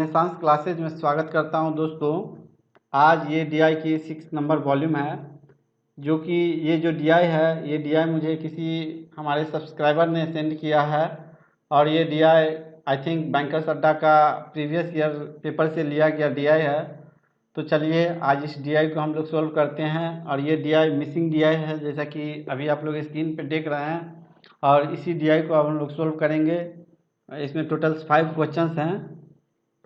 महेशांश classes में स्वागत करता हूं दोस्तों। आज ये DI की 6 नंबर वॉल्यूम है, जो कि ये जो DI है ये DI मुझे किसी हमारे सब्सक्राइबर ने सेंड किया है और ये DI आई थिंक बैंकर्स अड्डा का प्रीवियस ईयर पेपर से लिया गया DI है। तो चलिए आज इस DI को हम लोग सोल्व करते हैं। और ये DI मिसिंग DI है, जैसा कि अभी आप लोग स्क्रीन पे देख रहे हैं, और इसी DI को अब हम लोग सोल्व करेंगे। इसमें टोटल 5 क्वेश्चंस हैं,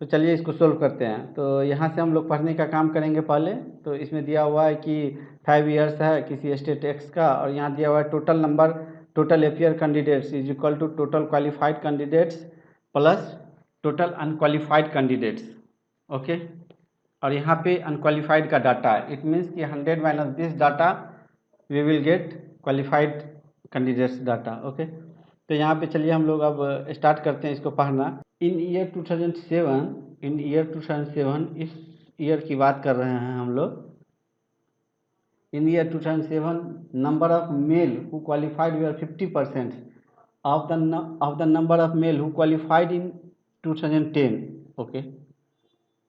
तो चलिए इसको सोल्व करते हैं। तो यहाँ से हम लोग पढ़ने का काम करेंगे पहले। तो इसमें दिया हुआ है कि 5 ईयर्स है किसी स्टेट एक्स का, और यहाँ दिया हुआ है total number, total appear candidates is equal to total qualified candidates plus total unqualified candidates. Okay, और यहाँ पे अनक्वालिफाइड का डाटा है। इट मीन्स कि 100 minus this data we will get qualified candidates data. Okay, तो यहाँ पे चलिए हम लोग अब स्टार्ट करते हैं इसको पढ़ना। इन ईयर 2007 इस ईयर की बात कर रहे हैं हम लोग। In year 2007 number of male who qualified were 50% of the number of male who qualified in 2010। Okay,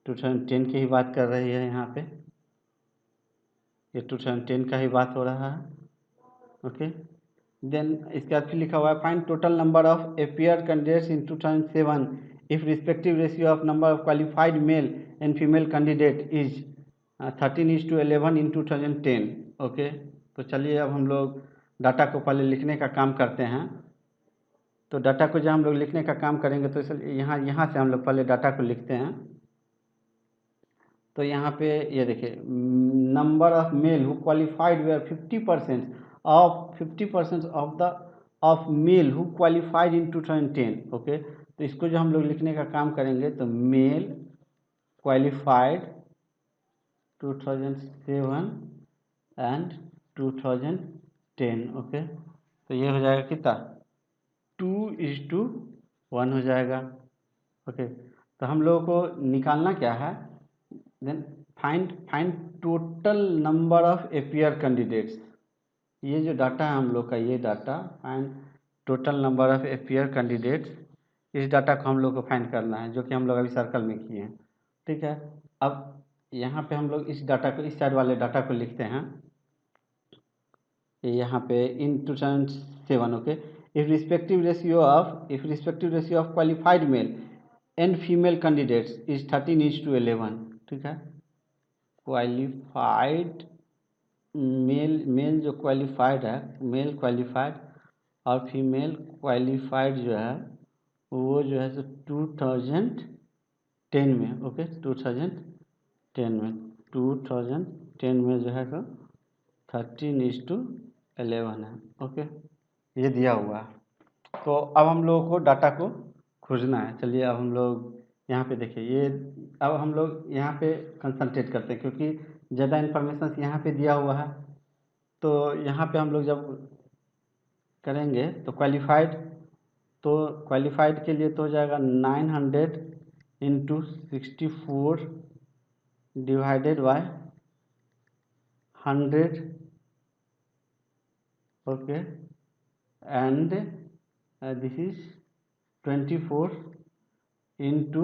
2010 की ही बात कर रही है यहाँ पे, ये 2010 का ही बात हो रहा है। ओके, देन इसके बाद फिर लिखा हुआ है find total number of appear candidates in 2007 if respective ratio of number of qualified male and female candidate is 13:11 in 2010। Okay, तो चलिए अब हम लोग डाटा को पहले लिखने का काम करते हैं। तो डाटा को जब हम लोग लिखने का काम करेंगे तो इसलिए यहाँ से हम लोग पहले डाटा को लिखते हैं। तो यहाँ पे ये देखिए, number of male who qualified were 50% of male who qualified in 2010। Okay, तो इसको जो हम लोग लिखने का काम करेंगे तो मेल क्वालिफाइड 2007 एंड 2010। ओके, तो ये हो जाएगा कितना, 2:1 हो जाएगा। ओके, तो हम लोगों को निकालना क्या है, then find total number of appear candidates. ये जो डाटा है हम लोग का, ये data find total number of appear candidates, इस डाटा को हम लोग को फाइंड करना है, जो कि हम लोग अभी सर्कल में किए हैं। ठीक है, अब यहाँ पे हम लोग इस डाटा को, इस साइड वाले डाटा को लिखते हैं। यहाँ पे इन 2007। Okay, if respective ratio of qualified male and female candidates is 13:11। ठीक है, क्वालिफाइड मेल जो क्वालिफाइड है, मेल क्वालिफाइड, और फीमेल क्वालिफाइड जो है वो जो है तो 2010 में। ओके, 2010 में जो है तो 13:11 है। ओके, ये दिया हुआ है। तो अब हम लोगों को डाटा को खोजना है। चलिए अब हम लोग यहाँ पे देखिए, ये अब हम लोग यहाँ पे कंसंट्रेट करते हैं, क्योंकि ज़्यादा इन्फॉर्मेशन यहाँ पे दिया हुआ है। तो यहाँ पे हम लोग जब करेंगे तो क्वालिफाइड के लिए तो हो जाएगा 900 into 64 divided by 100। Okay, and this is 24 into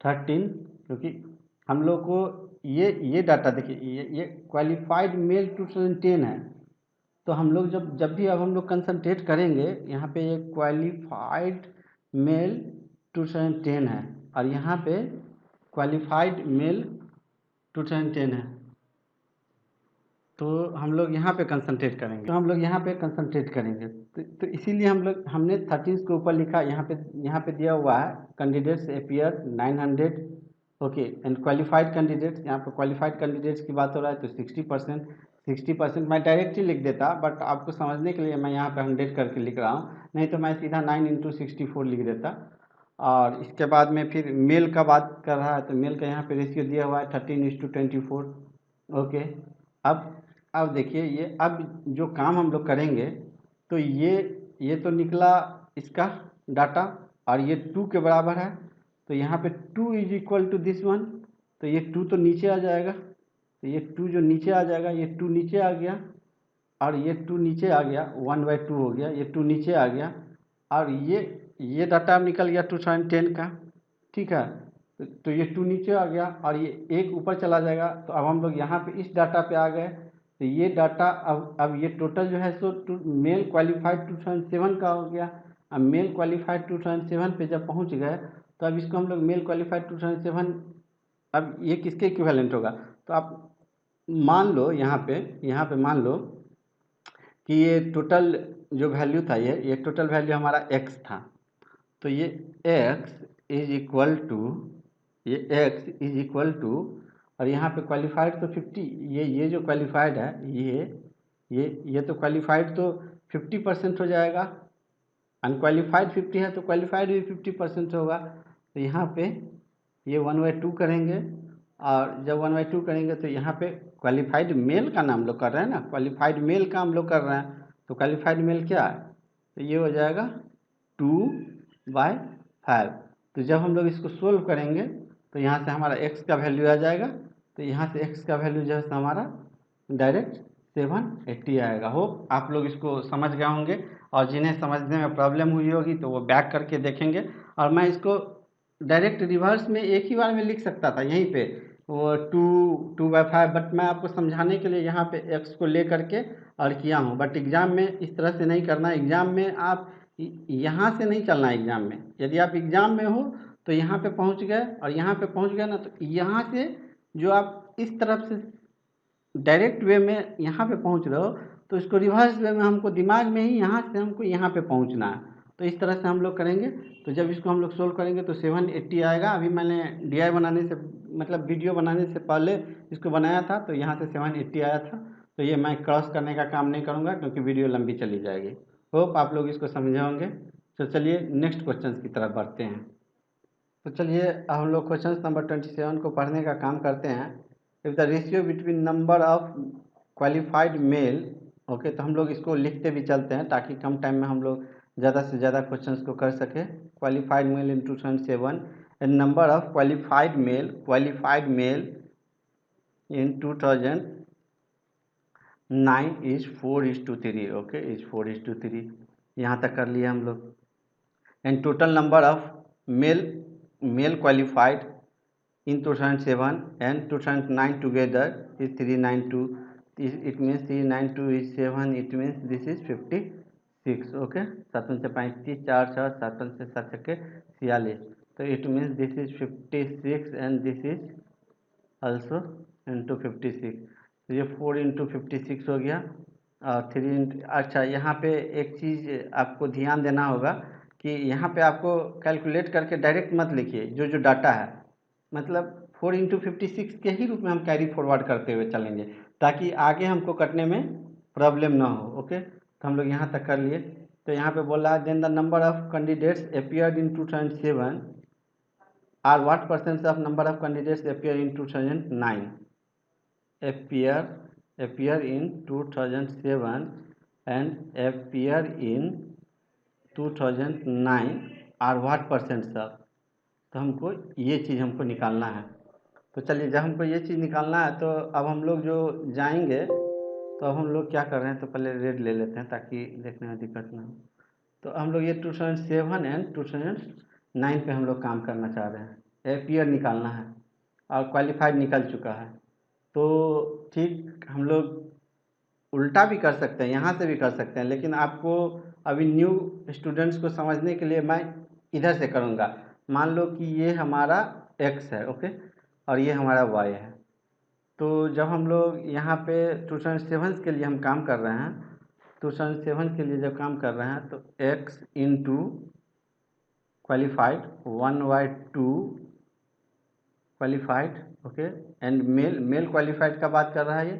13, क्योंकि हम लोग को ये डाटा देखिए, ये क्वालिफाइड मेल 2010 है। तो हम लोग जब भी अब हम लोग कंसंट्रेट करेंगे, यहाँ पे ये क्वालिफाइड मेल 2010 है, और यहाँ पे क्वालिफाइड मेल 2010 है। तो हम लोग यहाँ पे कंसंट्रेट करेंगे। तो इसीलिए हमने 13 के ऊपर लिखा। यहाँ पे दिया हुआ है candidates appear 900। Okay, and qualified candidates, यहाँ पे क्वालिफाइड कैंडिडेट्स की बात हो रहा है तो 60% मैं डायरेक्ट ही लिख देता, बट आपको समझने के लिए मैं यहाँ पे 100 करके लिख रहा हूँ, नहीं तो मैं सीधा 9 इंटू 64 लिख देता। और इसके बाद में फिर मेल का बात कर रहा है, तो मेल का यहाँ पे रेशियो दिया हुआ है 13:24। ओके, अब देखिए, ये अब जो काम हम लोग करेंगे, तो ये तो निकला इसका डाटा, और ये 2 के बराबर है। तो यहाँ पे 2 is equal to this one, तो ये 2 तो नीचे आ जाएगा। तो ये 2 जो नीचे आ जाएगा, ये 2 नीचे आ गया, और ये 2 नीचे आ गया, 1/2 हो गया, ये 2 नीचे आ गया, और ये डाटा निकल गया 2010 का। ठीक है। तो ये 2 नीचे आ गया और ये 1 ऊपर चला जाएगा। तो अब हम लोग यहाँ पे इस डाटा पे आ गए। तो ये डाटा अब ये टोटल जो है सो मेल क्वालिफाइड 2007 का हो गया। अब मेल क्वालिफाइड 2007 पे जब पहुँच गए तो अब इसको हम लोग मेल क्वालिफाइड 2007, अब ये किसके इक्विवेलेंट होगा? तो आप मान लो यहाँ पे मान लो कि ये टोटल जो वैल्यू था, ये टोटल वैल्यू हमारा x था। तो ये x इज इक्वल टू, ये x इज इक्वल टू, और यहाँ पे क्वालिफाइड तो 50, ये जो क्वालिफाइड है ये तो क्वालिफाइड तो 50% हो जाएगा। अनक्वालिफाइड 50 है तो क्वालिफाइड भी 50% होगा। तो यहाँ पे ये 1/2 करेंगे, और जब 1/2 करेंगे तो यहाँ पे क्वालिफाइड मेल का नाम लोग कर रहे हैं ना, क्वालिफाइड मेल का हम लोग कर रहे हैं। तो क्वालिफाइड मेल क्या है? तो ये हो जाएगा 2/5। तो जब हम लोग इसको सोल्व करेंगे तो यहाँ से हमारा x का वैल्यू आ जाएगा। तो यहाँ से x का वैल्यू जो है हमारा डायरेक्ट 780 आएगा। होप आप लोग इसको समझ गए होंगे, और जिन्हें समझने में प्रॉब्लम हुई होगी तो वो बैक करके देखेंगे। और मैं इसको डायरेक्ट रिवर्स में एक ही बार में लिख सकता था यहीं पे, वो 2/5, बट मैं आपको समझाने के लिए यहाँ पे x को ले करके और किया हूँ। बट एग्ज़ाम में इस तरह से नहीं करना। एग्ज़ाम में आप यहाँ से नहीं चलना। एग्ज़ाम में यदि आप एग्ज़ाम में हो तो यहाँ पे पहुँच गए और यहाँ पे पहुँच गए ना, तो यहाँ से जो आप इस तरफ से डायरेक्ट वे में यहाँ पे पहुँच रहे हो, तो इसको रिवर्स वे में हमको दिमाग में ही यहाँ से हमको यहाँ पे पहुँचना है। तो इस तरह से हम लोग करेंगे। तो जब इसको हम लोग सोल्व करेंगे तो 780 आएगा। अभी मैंने DI बनाने से, मतलब वीडियो बनाने से पहले इसको बनाया था, तो यहाँ से 780 आया था। तो ये मैं क्रॉस करने का काम नहीं करूँगा क्योंकि वीडियो लंबी चली जाएगी। होप आप लोग इसको समझे होंगे। तो चलिए नेक्स्ट क्वेश्चन की तरफ बढ़ते हैं। तो चलिए हम लोग क्वेश्चन नंबर 27 को पढ़ने का काम करते हैं। If the ratio between number of qualified male, okay, तो हम लोग इसको लिखते भी चलते हैं ताकि कम टाइम में हम लोग ज़्यादा से ज़्यादा क्वेश्चंस को कर सकें। Qualified male in 2007 and number of qualified male in 2009 is 4:3। Okay, is 4:3। यहाँ तक कर लिए हम लोग। And total number of male qualified in 2007 and 2009 together is 392. It means 392 is 7, it means this is 56. Okay, 7 से 35, 4 6, 7 से 7 के 46. तो it means this is 56 and this is also into 56. तो ये 4 into 56 हो गया, और 3 अच्छा, यहाँ पे एक चीज़ आपको ध्यान देना होगा कि यहाँ पे आपको कैलकुलेट करके डायरेक्ट मत लिखिए। जो डाटा है, मतलब 4 into 56 के ही रूप में हम कैरी फॉरवर्ड करते हुए चलेंगे ताकि आगे हमको कटने में प्रॉब्लम ना हो। ओके, तो हम लोग यहाँ तक कर लिए। तो यहाँ पे बोला then the number of candidates appeared in 2007 are what percent of number of candidates appear in 2009। appear in 2007 and appear in 2009 are what percent of. तो हमको ये चीज़ हमको निकालना है। तो चलिए, जब हमको ये चीज़ निकालना है तो अब हम लोग जो जाएंगे, तो अब हम लोग क्या कर रहे हैं, तो पहले रेड ले लेते हैं ताकि देखने में दिक्कत ना हो। तो हम लोग ये 2007 एंड 2009 पे हम लोग काम करना चाह रहे हैं। एपियर निकालना है और क्वालिफाइड निकल चुका है। तो ठीक, हम लोग उल्टा भी कर सकते हैं, यहाँ से भी कर सकते हैं, लेकिन आपको अभी न्यू स्टूडेंट्स को समझने के लिए मैं इधर से करूँगा। मान लो कि ये हमारा x है, ओके, और ये हमारा y है। तो जब हम लोग यहाँ पे 2007 के लिए हम काम कर रहे हैं, 2007 के लिए जब काम कर रहे हैं, तो x into qualified 1/2 qualified, okay, and male qualified का बात कर रहा है ये।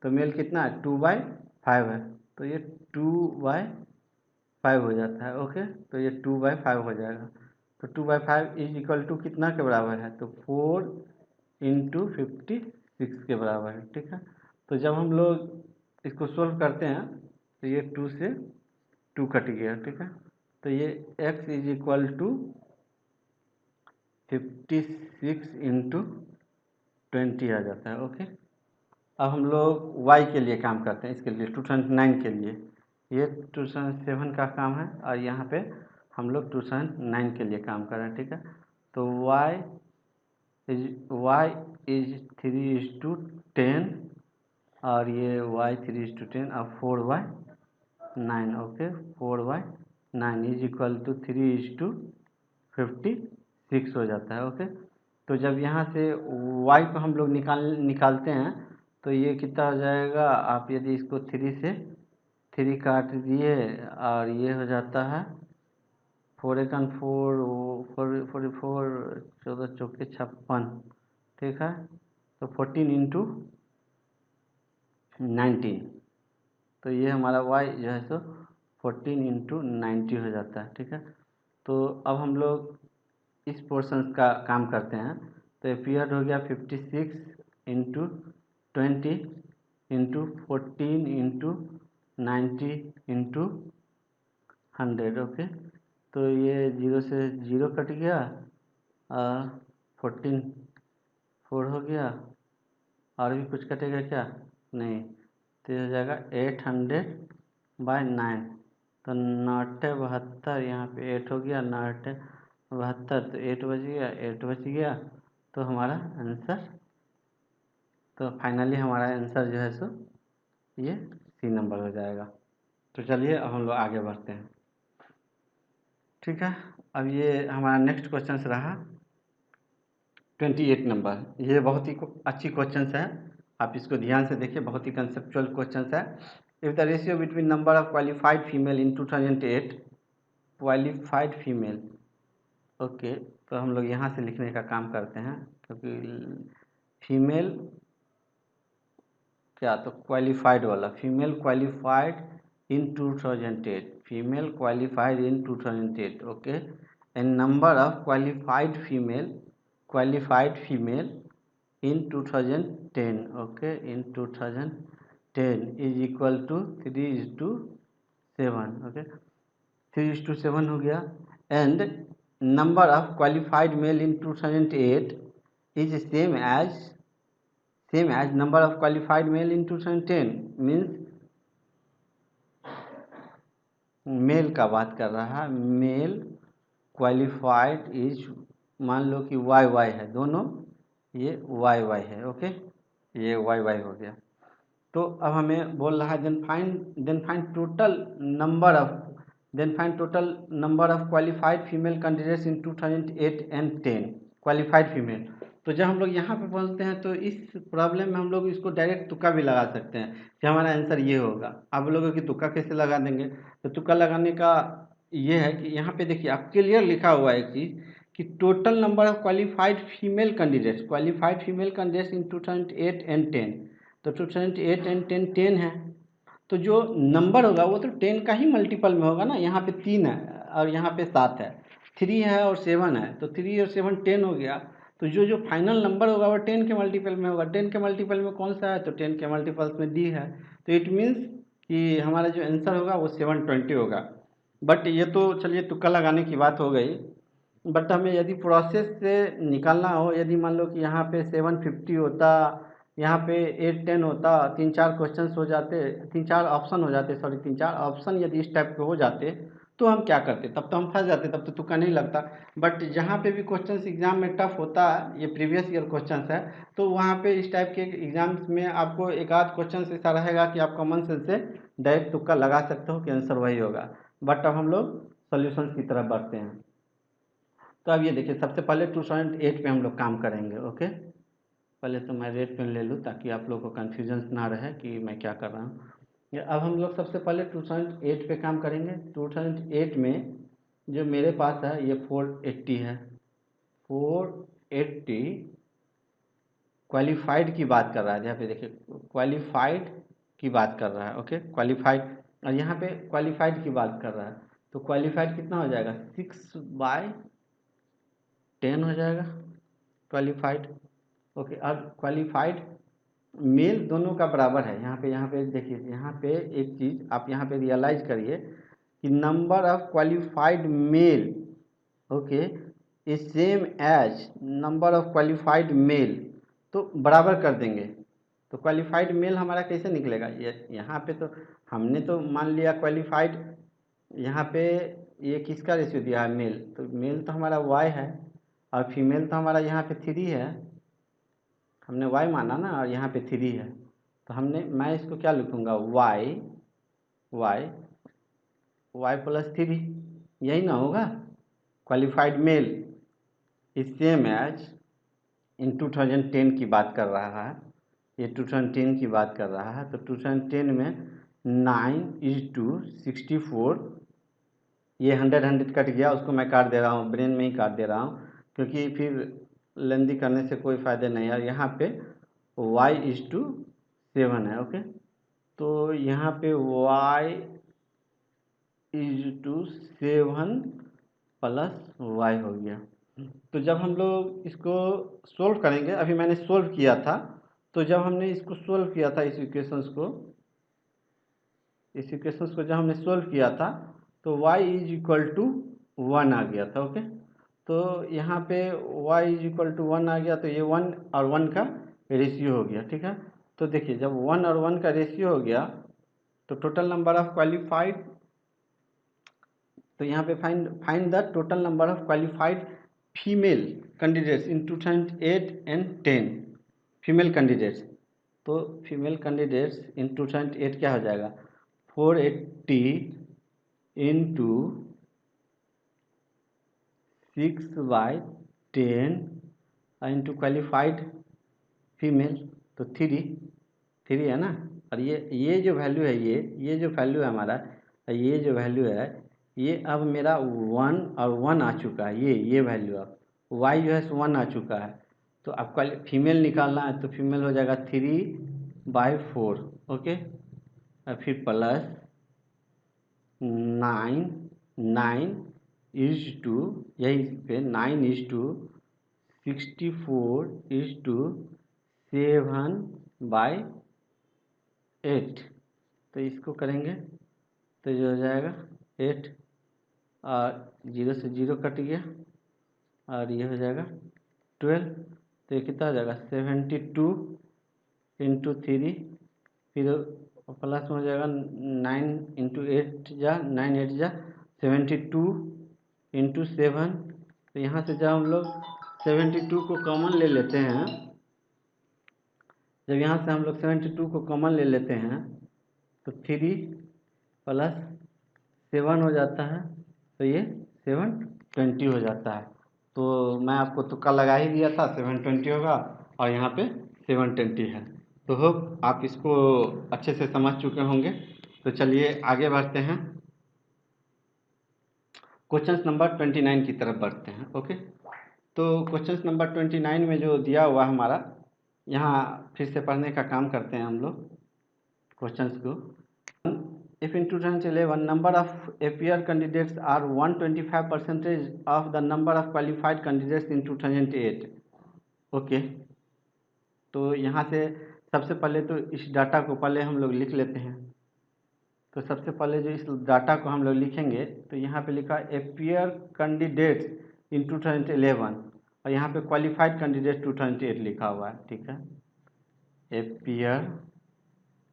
तो मेल कितना है? 2/5 है। तो ये 2/5 हो जाता है। ओके, तो ये 2/5 हो जाएगा। तो 2/5 इज इक्वल टू कितना के बराबर है? तो 4 into 56 के बराबर है। ठीक है, तो जब हम लोग इसको सोल्व करते हैं तो ये 2 से 2 कट गया। ठीक है, तो ये x is equal to 56 into 20 आ जाता है। ओके, अब हम लोग y के लिए काम करते हैं। इसके लिए 2009 के लिए, ये 2007 का काम है और यहाँ पे हम लोग 2009 के लिए काम कर रहे हैं। ठीक है, तो y इज 3:10 और ये y 3:10 और 4/9। ओके, 4/9 इज इक्वल टू 3:56 हो जाता है। ओके, तो जब यहाँ से y को हम लोग निकालते हैं तो ये कितना हो जाएगा, आप यदि इसको 3 से 3 काट दिए और ये हो जाता है 4 1 4 44 14 चौके 56, ठीक है। तो 14 इंटू 19, तो ये हमारा y जो है सो 14 इंटू 90 हो जाता है, ठीक है। तो अब हम लोग इस पोर्शन का काम करते हैं। तो पीरियड हो गया 56 into 20 into 14 into 90 into 100। Okay, तो ये 0 से 0 कट गया, 14 4 हो गया, और भी कुछ कटेगा क्या, नहीं, तो ये हो जाएगा 800/9। तो 9×72, यहाँ पे 8 हो गया, 9×72 तो 8 बच गया, 8 बच गया। तो हमारा आंसर, तो फाइनली हमारा आंसर जो है सो ये सी नंबर हो जाएगा। तो चलिए अब हम लोग आगे बढ़ते हैं, ठीक है। अब ये हमारा नेक्स्ट क्वेश्चन रहा 28 नंबर। ये बहुत ही अच्छी क्वेश्चन है, आप इसको ध्यान से देखिए, बहुत ही कंसेप्चुअल क्वेश्चन है। If the ratio between number of qualified female in 2008, qualified female, okay, तो हम लोग यहाँ से लिखने का काम करते हैं, क्योंकि फीमेल क्या, तो क्वालिफाइड वाला, female qualified in 2008, female qualified in 2008, okay, and number of qualified female in 2010, okay, in 2010 is equal to 3:7, okay, 3:7 हो गया। And number of qualified male in 2008 is same as number of qualified male in 2010, means male का बात कर रहा है, mail qualified is, मान लो कि Y है, दोनों ये वाई है, ओके, ये वाई हो गया। तो अब हमें बोल रहा है then find total number of qualified female candidates in 2008 and 10, qualified female. तो जब हम लोग यहाँ पे पहुँचते हैं तो इस प्रॉब्लम में हम लोग इसको डायरेक्ट तुक्का भी लगा सकते हैं कि हमारा आंसर ये होगा। आप लोगों की तुक्का कैसे लगा देंगे, तो तुक्का लगाने का ये है कि यहाँ पे देखिए आप क्लियर लिखा हुआ है एक चीज़ कि total number of qualified female candidates in 2008 and 10, तो 2008 एंड 10 है, तो जो नंबर होगा वो तो 10 का ही मल्टीपल में होगा ना। यहाँ पे 3 है और यहाँ पे 7 है, 3 है और 7 है, तो 3 और 7 10 हो गया। तो जो फाइनल नंबर होगा वो 10 के मल्टीपल में होगा। 10 के मल्टीपल में कौन सा है, तो 10 के मल्टीपल्स में डी है। तो इट मीन्स कि हमारा जो आंसर होगा वो 720 होगा। बट ये तो चलिए तुक्का लगाने की बात हो गई, बट हमें यदि प्रोसेस से निकालना हो, यदि मान लो कि यहाँ पे 750 होता, यहाँ पे 810 होता, 3-4 क्वेश्चन हो जाते, 3-4 ऑप्शन हो जाते, सॉरी 3-4 ऑप्शन यदि इस टाइप के हो जाते तो हम क्या करते, तब तो हम फंस जाते, तब तो तुक्का नहीं लगता। बट जहाँ पे भी क्वेश्चन एग्जाम में टफ होता है, ये प्रीवियस ईयर क्वेश्चन है, तो वहाँ पे इस टाइप के एग्जाम्स में आपको एक आध क्वेश्चन ऐसा रहेगा कि आप कॉमन सेंस से डायरेक्ट तुक्का लगा सकते हो कि आंसर वही होगा। बट अब हम लोग सोल्यूशन की तरफ बढ़ते हैं। तो अब ये देखिए, सबसे पहले 2008 पे हम लोग काम करेंगे, ओके। पहले तो मैं रेड पेन ले लूँ ताकि आप लोगों को कन्फ्यूजन ना रहे कि मैं क्या कर रहा हूँ। अब हम लोग सबसे पहले 2008 पे काम करेंगे। 2008 में जो मेरे पास है ये 480 है, 480 क्वालिफाइड की बात कर रहा है। यहाँ पे देखिए क्वालिफाइड की बात कर रहा है, ओके, क्वालिफाइड, और यहाँ पे क्वालिफाइड की बात कर रहा है। तो क्वालिफाइड कितना हो जाएगा, 6/10 हो जाएगा क्वालिफाइड, ओके। और क्वालिफाइड मेल दोनों का बराबर है। यहाँ पे देखिए, यहाँ पे एक चीज़ आप यहाँ पे रियलाइज करिए कि number of qualified male, okay, is same as number of qualified male, तो बराबर कर देंगे। तो क्वालिफाइड मेल हमारा कैसे निकलेगा, ये यहाँ पे तो हमने तो मान लिया क्वालिफाइड, यहाँ पे ये किसका रेशियो दिया है, मेल, तो मेल तो हमारा वाई है, और फीमेल तो हमारा यहाँ पे 3 है, हमने y माना ना, और यहाँ पे 3 है, तो मैं इसको क्या लिखूँगा, y प्लस 3, यही ना होगा। Qualified male is same as, in 2010 की बात कर रहा है, ये 2010 की बात कर रहा है, तो 2010 में 9:64, ये 100 कट गया, उसको मैं काट दे रहा हूँ, ब्रेन में ही काट दे रहा हूँ, क्योंकि फिर लेंदी करने से कोई फ़ायदा नहीं है। यहाँ पे y:7 है, ओके। तो यहाँ पे y:7 प्लस y हो गया। तो जब हम लोग इसको सोल्व करेंगे, अभी मैंने सोल्व किया था, तो जब हमने इसको सोल्व किया था, इस इक्वेशंस को जब हमने सोल्व किया था, तो y=1 आ गया था, ओके। तो यहाँ पे y=1 आ गया, तो ये 1 और 1 का रेशियो हो गया, ठीक है। तो देखिए, जब 1 और 1 का रेशियो हो गया, तो टोटल नंबर ऑफ क्वालिफाइड, तो यहाँ पे find the total number of qualified female candidates in 2008 and 10, female candidates. तो फीमेल कैंडिडेट्स इन 2008 क्या हो जाएगा, 480 इंटू 6/10 इंटू क्वालिफाइड फीमेल, तो 3 है ना। और ये जो वैल्यू है, ये जो वैल्यू है हमारा, ये जो वैल्यू है, ये अब मेरा 1 और 1 आ चुका है, ये वैल्यू अब y जो है 1 आ चुका है। तो आपका फीमेल निकालना है, तो फीमेल हो जाएगा 3/4, ओके। और फिर प्लस 9 इज टू, यही पे 9:64 तो इसको करेंगे तो ये हो जाएगा 8, और 0 से 0 कट गया, और ये हो जाएगा 12। तो ये कितना हो जाएगा, 72 इंटू 3, फिर प्लस में हो जाएगा 9 इंटू 8 जा 9 8 जा 72 इंटू 7। तो यहाँ से जब हम लोग 72 को कॉमन ले लेते हैं, जब यहाँ से हम लोग 72 को कॉमन ले लेते हैं, तो 3 प्लस 7 हो जाता है, तो ये 720 हो जाता है। तो मैं आपको तुक्का लगा ही दिया था, 720 होगा, और यहाँ पे 720 है। तो होप आप इसको अच्छे से समझ चुके होंगे। तो चलिए आगे बढ़ते हैं, क्वेश्चन नंबर 29 की तरफ बढ़ते हैं, ओके। तो क्वेश्चन नंबर 29 में जो दिया हुआ हमारा, यहाँ फिर से पढ़ने का काम करते हैं हम लोग क्वेश्चंस को। If in 2011 number of appear candidates are 125% of the number of qualified candidates in 2008, okay. तो यहाँ से सबसे पहले तो इस डाटा को पहले हम लोग लिख लेते हैं। तो सबसे पहले जो इस डाटा को हम लोग लिखेंगे, तो यहाँ पे लिखा appear candidates in 2011, और यहाँ पे क्वालिफाइड कैंडिडेट 2008 लिखा हुआ है, ठीक है। appear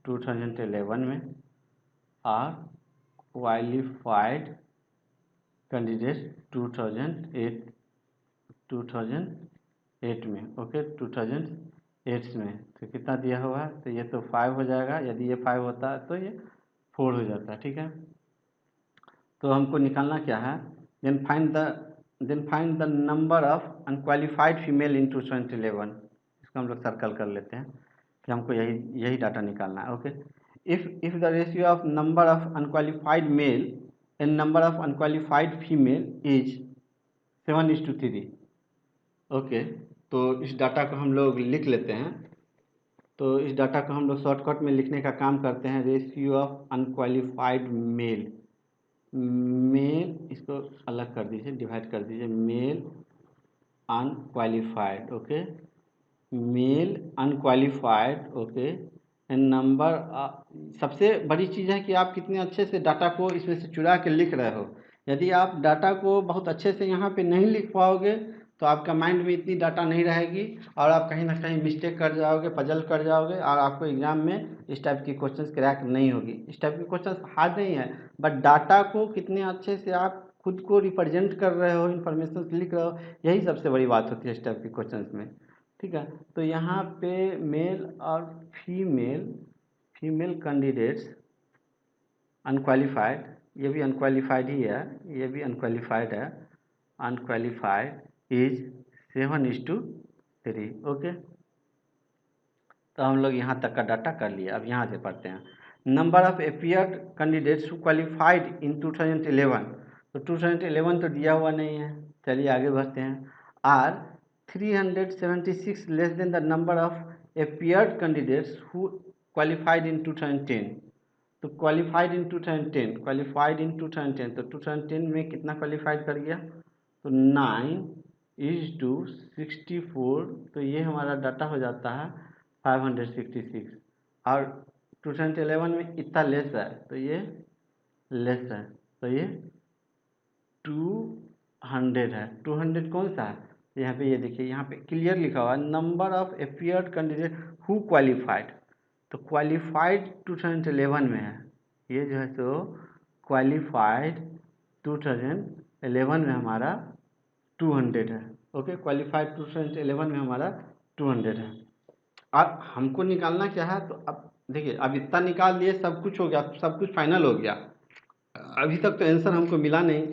2011 में और क्वालिफाइड कैंडिडेट 2008 में, ओके, 2008 में। तो कितना दिया हुआ है, तो ये तो 5 हो जाएगा, यदि ये 5 होता है तो ये 4 हो जाता है, ठीक है। तो हमको निकालना क्या है, then find the number of unqualified female in 2011, इसको हम लोग सर्कल कर लेते हैं कि हमको यही डाटा निकालना है, okay. If the ratio of number of unqualified male and number of unqualified female is 7:3, okay. तो इस डाटा को हम लोग लिख लेते हैं। तो इस डाटा को हम लोग शॉर्टकट में लिखने का काम करते हैं। रेशियो ऑफ अनक्वालिफाइड मेल, इसको अलग कर दीजिए, डिवाइड कर दीजिए, male unqualified, okay, male unqualified, okay, number. सबसे बड़ी चीज़ है कि आप कितने अच्छे से डाटा को इसमें से चुरा के लिख रहे हो। यदि आप डाटा को बहुत अच्छे से यहाँ पे नहीं लिख पाओगे, तो आपका माइंड में इतनी डाटा नहीं रहेगी, और आप कहीं ना कहीं मिस्टेक कर जाओगे, पजल कर जाओगे, और आपको एग्ज़ाम में इस टाइप की क्वेश्चंस क्रैक नहीं होगी। इस टाइप की क्वेश्चंस हार्ड नहीं है, बट डाटा को कितने अच्छे से आप खुद को रिप्रेजेंट कर रहे हो, इन्फॉर्मेशन लिख रहे हो, यही सबसे बड़ी बात होती है इस टाइप के क्वेश्चंस में। ठीक है, तो यहाँ पे मेल और फीमेल कैंडिडेट्स अनक्वालिफाइड, ये भी अनक्वालिफाइड ही है, ये भी अनक्वालिफाइड है, अनक्वालिफाइड इज 7:3। ओके, तो हम लोग यहाँ तक का डाटा कर लिए। अब यहाँ से पढ़ते हैं, number of appeared candidates who qualified इन 2011, तो 2011 तो दिया हुआ नहीं है, चलिए आगे बढ़ते हैं। Are 376 less than the number of appeared candidates who qualified in 2010, तो क्वालिफाइड इन 2010, क्वालिफाइड इन 2010, तो 2010 में कितना क्वालिफाइड कर गया, तो 9:64, तो ये हमारा डाटा हो जाता है 566। और 2011 में इतना लेस है, तो ये लेस है, तो ये 200 है। 200 कौन सा है, यहाँ पे ये देखिए, यहाँ पे क्लियर लिखा हुआ है number of appeared candidate who qualified, तो क्वालिफाइड 2011 में है, ये जो है सो क्वालिफाइड 2011 में हमारा 200 है। ओके, क्वालिफाइड 2011 में हमारा 200 है। अब हमको निकालना क्या है, तो अब देखिए, अब इतना निकाल लिए, सब कुछ हो गया, सब कुछ फाइनल हो गया, अभी तक तो आंसर हमको मिला नहीं।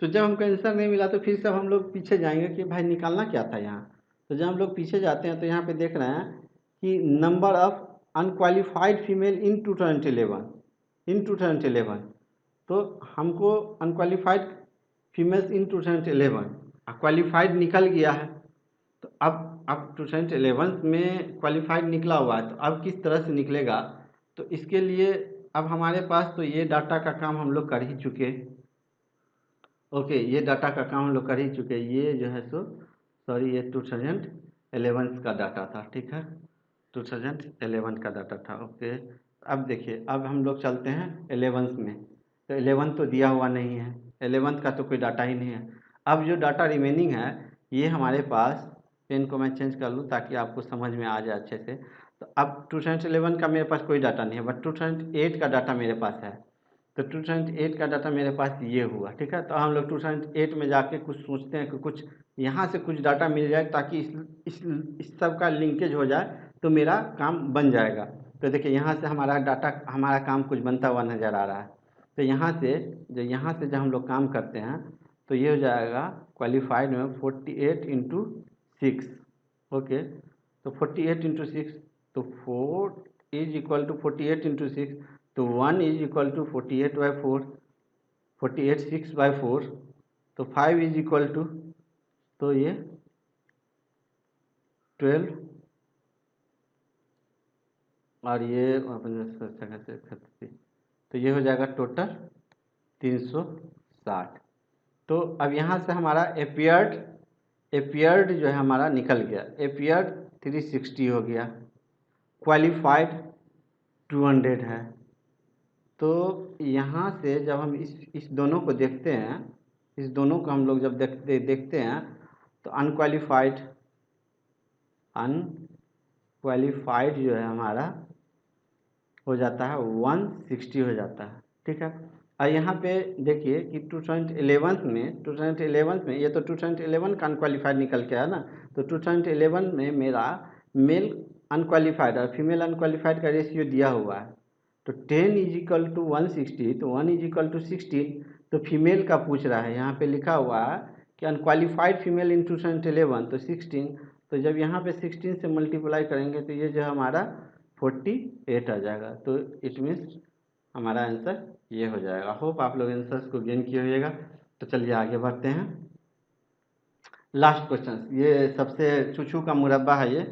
तो जब हमको आंसर नहीं मिला, तो फिर से हम लोग पीछे जाएंगे कि भाई निकालना क्या था यहाँ। तो जब हम लोग पीछे जाते हैं, तो यहाँ पे देख रहे हैं कि number of unqualified female in 2011, तो हमको अनक्वालिफाइड फीमेल्स इन 2011, क्वालिफाइड निकल गया है, तो अब 2011 में क्वालिफाइड निकला हुआ है, तो अब किस तरह से निकलेगा, तो इसके लिए अब हमारे पास तो ये डाटा का काम हम लोग कर ही चुके। ओके, ये डाटा का काम हम लोग कर ही चुके, ये जो है सो सॉरी, ये 2011 का डाटा था। ठीक है, 2011 का डाटा था। ओके, अब देखिए, अब हम लोग चलते हैं 11 में, तो 11 तो दिया हुआ नहीं है, 11 का तो कोई डाटा ही नहीं है। अब जो डाटा रिमेनिंग है, ये हमारे पास, पेन को मैं चेंज कर लूँ ताकि आपको समझ में आ जाए अच्छे से। तो अब 2011 का मेरे पास कोई डाटा नहीं है, बट 2008 का डाटा मेरे पास है, तो 2008 का डाटा मेरे पास ये हुआ। ठीक है, तो हम लोग 2008 में जाके कुछ सोचते हैं कि कुछ यहाँ से कुछ डाटा मिल जाए, ताकि इस सब का लिंकेज हो जाए, तो मेरा काम बन जाएगा। तो देखिए, यहाँ से हमारा डाटा, हमारा काम कुछ बनता हुआ नज़र आ रहा है। तो यहाँ से जब हम लोग काम करते हैं, तो ये हो जाएगा क्वालिफाइड में 48 × 6। ओके, तो 48 × 6, तो 4 इज इक्वल टू 48 × 6, तो 1 इज इक्वल टू 48/4, 48 6/4, तो 5 इज इक्वल टू, तो ये 12, और ये तो ये हो जाएगा टोटल 360। तो अब यहाँ से हमारा एपियर्ड जो है हमारा निकल गया, एपियर्ड 360 हो गया, क्वालिफाइड 200 है। तो यहाँ से जब हम इस दोनों को देखते हैं, इस दोनों को हम लोग जब देखते हैं, तो अनक्वालिफाइड जो है हमारा हो जाता है 160 हो जाता है। ठीक है, और यहाँ पे देखिए कि 2011 में ये तो 2011 का अनक्वालिफाइड निकल के आया ना, तो 2011 में मेरा मेल अनक्वालिफाइड और फीमेल अनक्वालिफाइड का रेशियो दिया हुआ है, तो 10 इज इक्वल टू 160, तो 1 इज इक्वल टू 16, तो फीमेल का पूछ रहा है, यहाँ पे लिखा हुआ है कि अनक्वालिफाइड फीमेल इन 2011, तो 16, तो जब यहाँ पे 16 से मल्टीप्लाई करेंगे, तो ये जो हमारा 48 आ जाएगा। तो इट मीन्स हमारा आंसर ये हो जाएगा। होप आप लोग आंसर्स को गेन किए होइएगा। तो चलिए आगे बढ़ते हैं। लास्ट क्वेश्चन, ये सबसे छुछू का मुरब्बा है, ये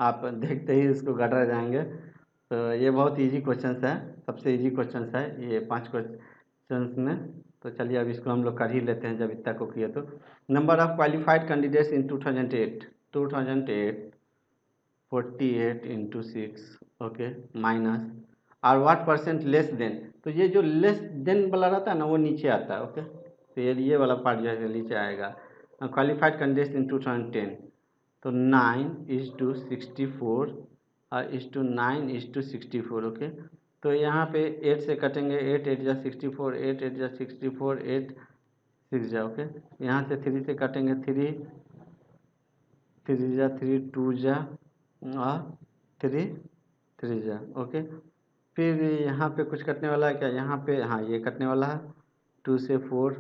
आप देखते ही इसको गड़ जाएंगे। तो ये बहुत इजी क्वेश्चंस है, सबसे इजी क्वेश्चंस है ये 5 क्वेश्चंस में। तो चलिए अब इसको हम लोग कर ही लेते हैं, जब इतना को किए तो। Number of qualified candidates in 2008 48 × 6, okay, minus और व्हाट परसेंट लेस देन, तो ये जो लेस देन वाला रहता है ना, वो नीचे आता है। ओके, तो ये वाला पार्ट जो है नीचे आएगा। क्वालिफाइड कैंडिडेट्स इन 2010, तो 9:64 और 9:64। ओके, तो यहाँ पे 8 से कटेंगे, 8 8 जा 64, 8 8 जा 64, 8 6 जा, ओके। यहाँ से 3 से काटेंगे, 3 3 जा 3, 2 जा 3 3 जा, ओके। फिर यहाँ पे कुछ कटने वाला है क्या? यहाँ पे हाँ ये कटने वाला है, 2 से 4,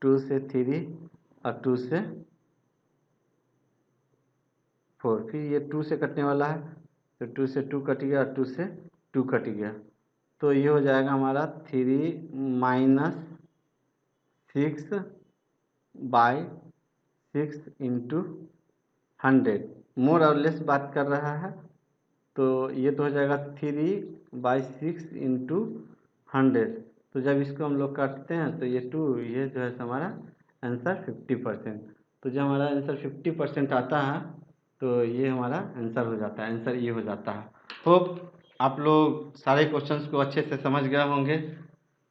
2 से 3 और 2 से 4। फिर ये 2 से कटने वाला है, तो 2 से 2 कट गया और 2 से 2 कट गया। तो ये हो जाएगा हमारा 3 माइनस 6/6 इंटू 100, मोर और लेस बात कर रहा है। तो ये तो हो जाएगा 3/6 इंटू 100। तो जब इसको हम लोग काटते हैं तो ये 2, ये जो है हमारा आंसर 50%। तो जब हमारा आंसर 50% आता है तो ये हमारा आंसर हो जाता है, आंसर ये हो जाता है। होप आप लोग सारे क्वेश्चंस को अच्छे से समझ गए होंगे।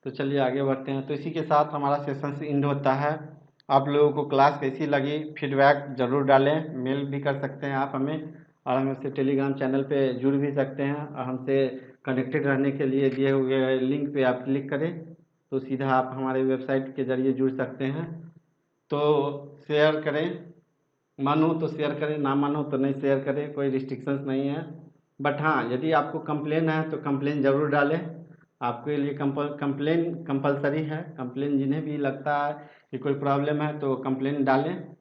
तो चलिए आगे बढ़ते हैं। तो इसी के साथ हमारा सेशन एंड होता है। आप लोगों को क्लास कैसी लगी फीडबैक ज़रूर डालें, मेल भी कर सकते हैं आप हमें, और हम इससे टेलीग्राम चैनल पे जुड़ भी सकते हैं। और हमसे कनेक्टेड रहने के लिए दिए हुए लिंक पे आप क्लिक करें तो सीधा आप हमारे वेबसाइट के ज़रिए जुड़ सकते हैं। तो शेयर करें, मानो तो शेयर करें, ना मानो तो नहीं शेयर करें, कोई रिस्ट्रिक्शंस नहीं है। बट हाँ, यदि आपको कंप्लेन है तो कंप्लेन ज़रूर डालें। आपके लिए कंप्लेन कंपलसरी है। कंप्लेन जिन्हें भी लगता है कि कोई प्रॉब्लम है तो कंप्लेन डालें।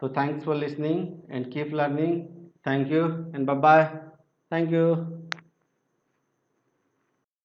तो thanks for listening and keep learning. Thank you and bye bye. Thank you.